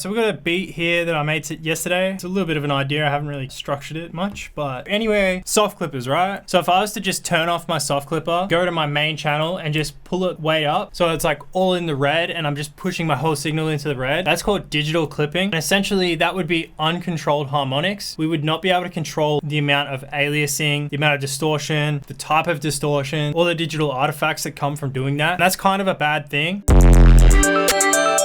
So we've got a beat here that I made yesterday. It's a little bit of an idea. I haven't really structured it much, but anyway, soft clippers, right? So if I was to just turn off my soft clipper, go to my main channel and just pull it way up, so it's like all in the red and I'm just pushing my whole signal into the red, that's called digital clipping. And essentially that would be uncontrolled harmonics. We would not be able to control the amount of aliasing, the amount of distortion, the type of distortion, all the digital artifacts that come from doing that. And that's kind of a bad thing.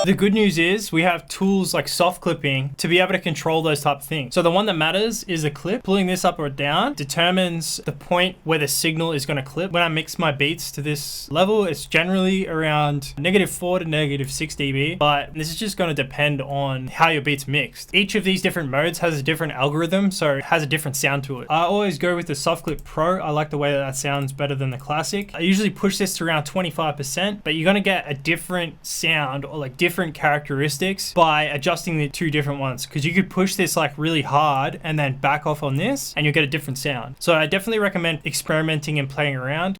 The good news is we have tools like soft clipping to be able to control those type of things. So the one that matters is the clip. Pulling this up or down determines the point where the signal is going to clip. When I mix my beats to this level, it's generally around -4 to -6 dB, but this is just going to depend on how your beat's mixed. Each of these different modes has a different algorithm, so it has a different sound to it. I always go with the Soft Clip Pro. I like the way that sounds better than the Classic. I usually push this to around 25%, but you're going to get a different sound or like different characteristics by adjusting the two different ones, because you could push this like really hard and then back off on this and you'll get a different sound. So I definitely recommend experimenting and playing around.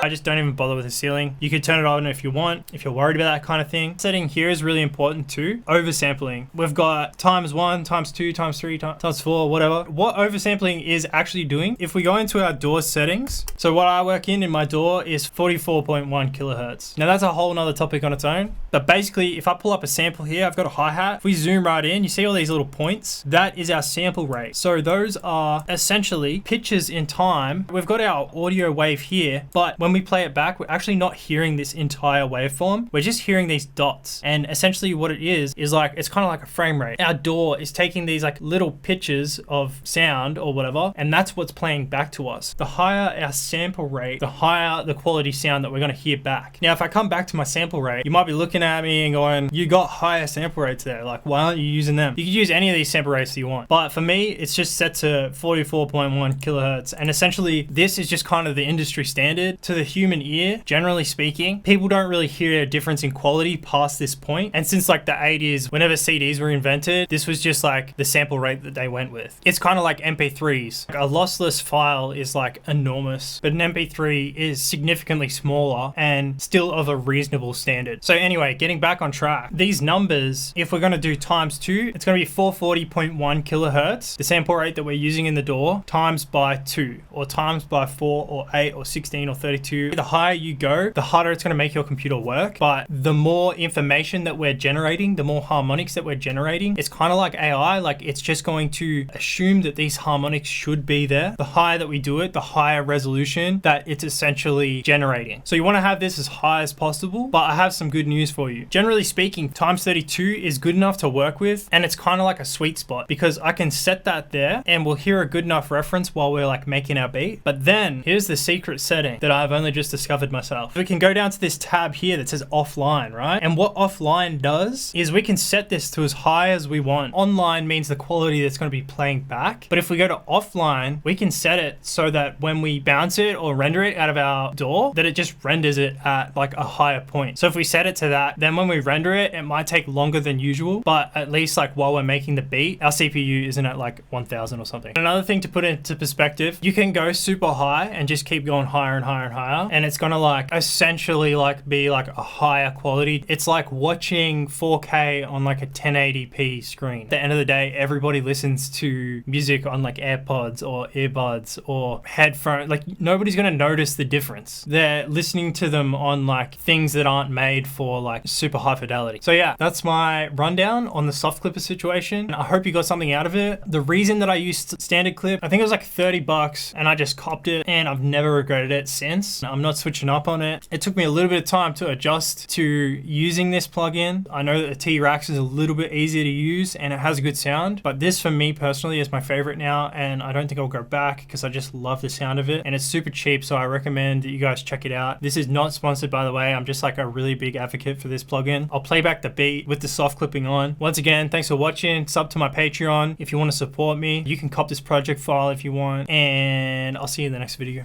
I just don't even bother with the ceiling. You could turn it on if you want, if you're worried about that kind of thing. Setting here is really important too. Oversampling. We've got ×1, ×2, ×3, ×4, whatever. What oversampling is actually doing, if we go into our DAW settings, so what I work in my DAW is 44.1 kilohertz. Now that's a whole nother topic on its own, but basically if I pull up a sample here, I've got a hi-hat. If we zoom right in, you see all these little points? That is our sample rate. So those are essentially pitches in time. We've got our audio wave here, but when we play it back, we're actually not hearing this entire waveform. We're just hearing these dots. And essentially what it is like, it's kind of like a frame rate. Our DAW is taking these like little pitches of sound or whatever, and that's what's playing back to us. The higher our sample rate, the higher the quality sound that we're going to hear back. Now, if I come back to my sample rate, you might be looking at me and going, you got higher sample rates there. Like, why aren't you using them? You could use any of these sample rates that you want. But for me, it's just set to 44.1 kilohertz. And essentially this is just kind of the industry standard. To the human ear, generally speaking, people don't really hear a difference in quality past this point. And since like the 80s, whenever CDs were invented, this was just like the sample rate that they went with. It's kind of like MP3s. Like a lossless file is like enormous, but an MP3 is significantly smaller and still of a reasonable standard. So anyway, getting back on track, these numbers, if we're going to do ×2, it's going to be 440.1 kilohertz, the sample rate that we're using in the DAW, times by 2 or times by 4 or 8 or 16 or 32. The higher you go, the harder it's going to make your computer work. But the more information that we're generating, the more harmonics that we're generating, it's kind of like AI. Like, it's just going to assume that these harmonics should be there. The higher that we do it, the higher resolution that it's essentially generating. So you want to have this as high as possible, but I have some good news for you. Generally speaking, ×32 is good enough to work with, and it's kind of like a sweet spot because I can set that there and we'll hear a good enough reference while we're like making our beat. But then here's the secret setting that I've only just discovered myself. We can go down to this tab here that says offline, right? And what offline does is we can set this to as high as we want. Online means the quality that's going to be playing back. But if we go to offline, we can set it so that when we bounce it or render it out of our DAW, that it just renders it at like a higher point. So if we set it to that, then when we render it, it might take longer than usual, but at least like while we're making the beat, our CPU isn't at like 1000 or something. Another thing to put into perspective, you can go super high and just keep going higher and higher and higher, and it's gonna like essentially like be like a higher quality. It's like watching 4K on like a 1080p screen. At the end of the day, everybody listens to music on like AirPods or earbuds or headphones. Like, nobody's gonna notice the difference. They're listening to them on like things that aren't made for like super high fidelity. So yeah, that's my rundown on the soft clipper situation. I hope you got something out of it. The reason that I used standard clip, I think it was like 30 bucks, and I just copped it and I've never regretted it since. I'm not switching up on it. It took me a little bit of time to adjust to using this plugin. I know that the T-Rax is a little bit easier to use and it has a good sound, but this for me personally is my favorite now, and I don't think I'll go back because I just love the sound of it, and it's super cheap, so I recommend that you guys check it out. This is not sponsored, by the way. I'm just like a really big advocate for this plugin. I'll play back the beat with the soft clipping on. Once again, thanks for watching. Sub to my Patreon if you want to support me. You can cop this project file if you want, and I'll see you in the next video.